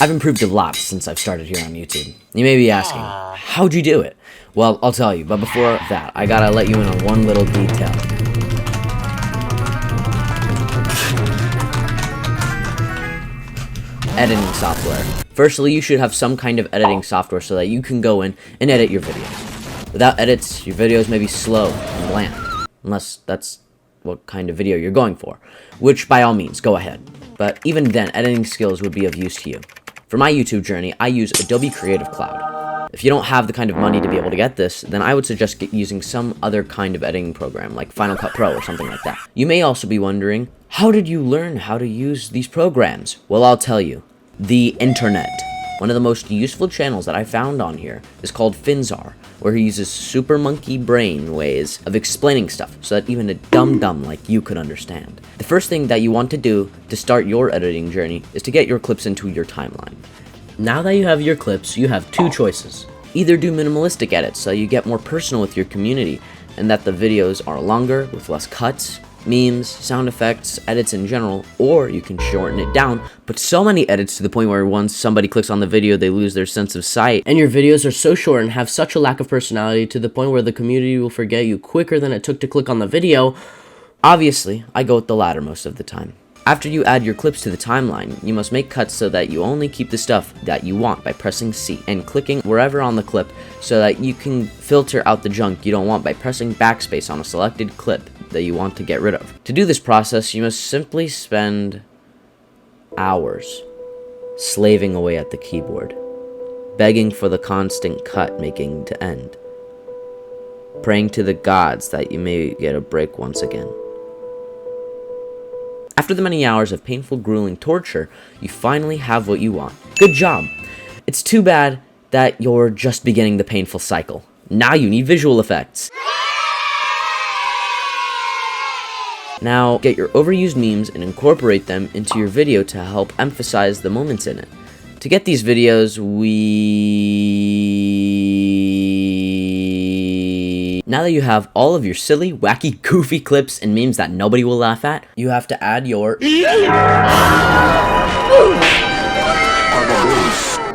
I've improved a lot since I've started here on YouTube. You may be asking, how'd you do it? Well, I'll tell you, but before that, I gotta let you in on one little detail. Editing software. Firstly, you should have some kind of editing software so that you can go in and edit your videos. Without edits, your videos may be slow and bland, unless that's what kind of video you're going for, which by all means, go ahead. But even then, editing skills would be of use to you. For my YouTube journey, I use Adobe Creative Cloud. If you don't have the kind of money to be able to get this, then I would suggest using some other kind of editing program, like Final Cut Pro or something like that. You may also be wondering, how did you learn how to use these programs? Well, I'll tell you. The internet. One of the most useful channels that I found on here is called Finzar, where he uses super monkey brain ways of explaining stuff so that even a dumb like you could understand. The first thing that you want to do to start your editing journey is to get your clips into your timeline. Now that you have your clips, you have two choices. Either do minimalistic edits so you get more personal with your community and that the videos are longer with less cuts, memes, sound effects, edits in general, or you can shorten it down, put so many edits to the point where once somebody clicks on the video, they lose their sense of sight, and your videos are so short and have such a lack of personality to the point where the community will forget you quicker than it took to click on the video. Obviously, I go with the latter most of the time. After you add your clips to the timeline, you must make cuts so that you only keep the stuff that you want by pressing C and clicking wherever on the clip so that you can filter out the junk you don't want by pressing backspace on a selected clip that you want to get rid of. To do this process, you must simply spend hours slaving away at the keyboard, begging for the constant cut making to end, praying to the gods that you may get a break once again. After the many hours of painful, grueling torture, you finally have what you want. Good job! It's too bad that you're just beginning the painful cycle. Now you need visual effects. Now, get your overused memes and incorporate them into your video to help emphasize the moments in it. To get these videos, now that you have all of your silly, wacky, goofy clips and memes that nobody will laugh at, you have to add your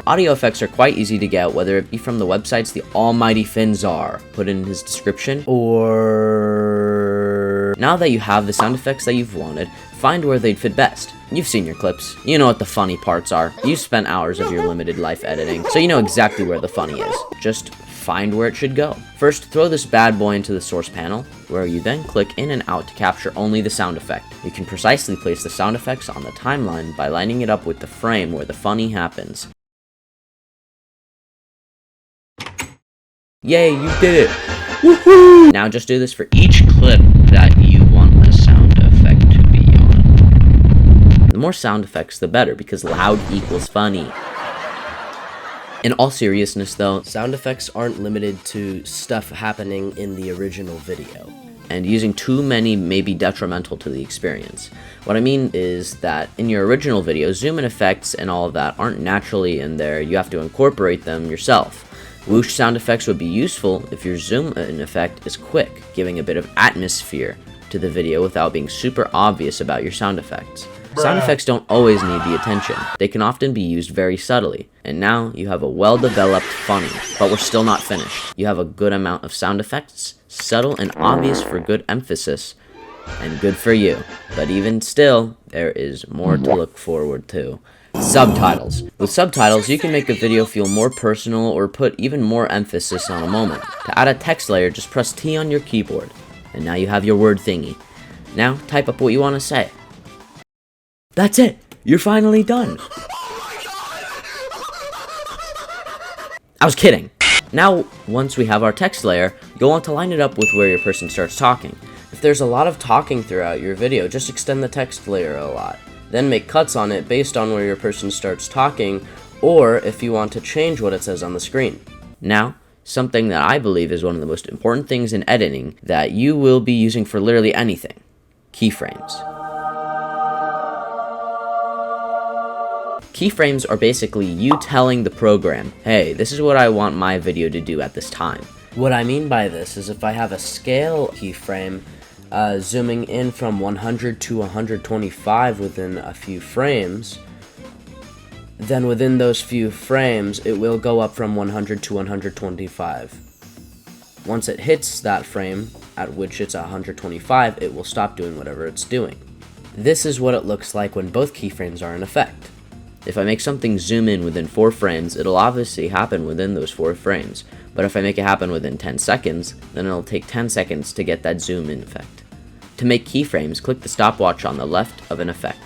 audio effects are quite easy to get, whether it be from the websites the almighty Finzar put in his description, or now that you have the sound effects that you've wanted, find where they'd fit best. You've seen your clips. You know what the funny parts are. You've spent hours of your limited life editing, so you know exactly where the funny is. Just find where it should go. First, throw this bad boy into the source panel, where you then click in and out to capture only the sound effect. You can precisely place the sound effects on the timeline by lining it up with the frame where the funny happens. Yay, you did it! Woohoo! Now just do this for each clip that you want the sound effect to be on. The more sound effects, the better, because loud equals funny. In all seriousness though, sound effects aren't limited to stuff happening in the original video, and using too many may be detrimental to the experience. What I mean is that in your original video, zoom in effects and all of that aren't naturally in there, you have to incorporate them yourself. Whoosh sound effects would be useful if your zoom in effect is quick, giving a bit of atmosphere to the video without being super obvious about your sound effects. Sound effects don't always need the attention. They can often be used very subtly. And now you have a well-developed funny, but we're still not finished. You have a good amount of sound effects, subtle and obvious for good emphasis, and good for you. But even still, there is more to look forward to. Subtitles. With subtitles, you can make a video feel more personal or put even more emphasis on a moment. To add a text layer, just press T on your keyboard. And now you have your word thingy. Now, type up what you want to say. That's it! You're finally done! I was kidding! Now, once we have our text layer, you'll want to line it up with where your person starts talking. If there's a lot of talking throughout your video, just extend the text layer a lot. Then make cuts on it based on where your person starts talking, or if you want to change what it says on the screen. Now, something that I believe is one of the most important things in editing that you will be using for literally anything. Keyframes. Keyframes are basically you telling the program, hey, this is what I want my video to do at this time. What I mean by this is if I have a scale keyframe, zooming in from 100 to 125 within a few frames, then within those few frames, it will go up from 100 to 125. Once it hits that frame, at which it's 125, it will stop doing whatever it's doing. This is what it looks like when both keyframes are in effect. If I make something zoom in within 4 frames, it'll obviously happen within those 4 frames. But if I make it happen within 10 seconds, then it'll take 10 seconds to get that zoom in effect. To make keyframes, click the stopwatch on the left of an effect.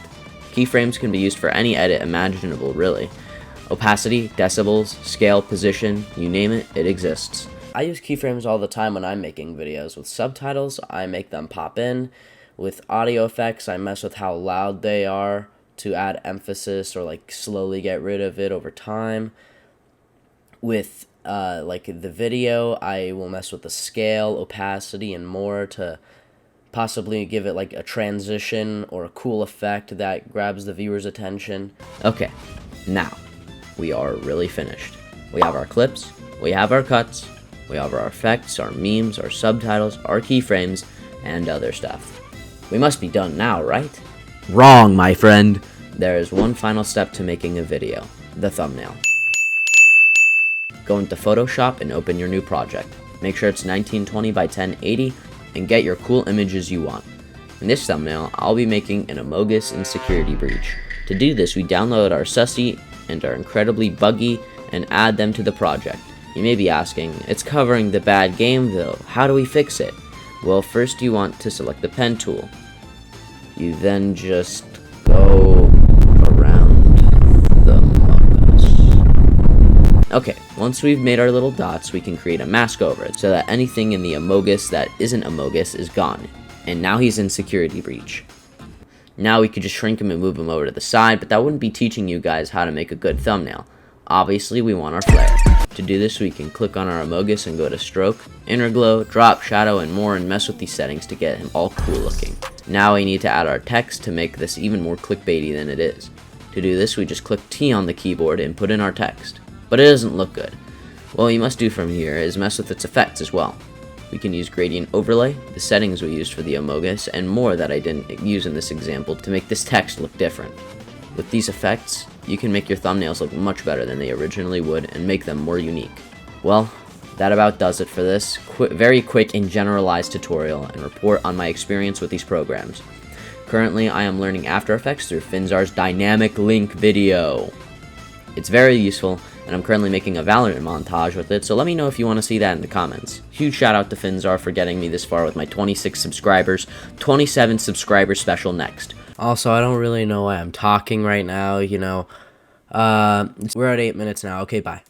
Keyframes can be used for any edit imaginable, really. Opacity, decibels, scale, position, you name it, it exists. I use keyframes all the time when I'm making videos. With subtitles, I make them pop in. With audio effects, I mess with how loud they are to add emphasis or like slowly get rid of it over time. With like the video, I will mess with the scale, opacity, and more to possibly give it like a transition or a cool effect that grabs the viewer's attention. Okay, now we are really finished. We have our clips, we have our cuts, we have our effects, our memes, our subtitles, our keyframes, and other stuff. We must be done now, right? Wrong, my friend. There is one final step to making a video, the thumbnail. Go into Photoshop and open your new project. Make sure it's 1920 by 1080 and get your cool images you want. In this thumbnail, I'll be making an Amogus Insecurity Breach. To do this, we download our sussy and our incredibly buggy and add them to the project. You may be asking, it's covering the bad game though, how do we fix it? Well, first you want to select the pen tool. You then just go around the Amogus. Okay, once we've made our little dots, we can create a mask over it so that anything in the Amogus that isn't Amogus is gone. And now he's in Security Breach. Now we could just shrink him and move him over to the side, but that wouldn't be teaching you guys how to make a good thumbnail. Obviously, we want our flare. To do this, we can click on our Amogus and go to Stroke, Inner Glow, Drop, Shadow, and more, and mess with these settings to get him all cool looking. Now we need to add our text to make this even more clickbaity than it is. To do this, we just click T on the keyboard and put in our text. But it doesn't look good. What you must do from here is mess with its effects as well. We can use Gradient Overlay, the settings we used for the Amogus, and more that I didn't use in this example to make this text look different. With these effects, you can make your thumbnails look much better than they originally would and make them more unique. Well, that about does it for this very quick and generalized tutorial and report on my experience with these programs. Currently, I am learning After Effects through Finzar's Dynamic Link video. It's very useful, and I'm currently making a Valorant montage with it, so let me know if you want to see that in the comments. Huge shout out to Finzar for getting me this far with my 26 subscribers, 27 subscriber special next. Also, I don't really know why I'm talking right now, you know. We're at 8 minutes now. Okay, bye.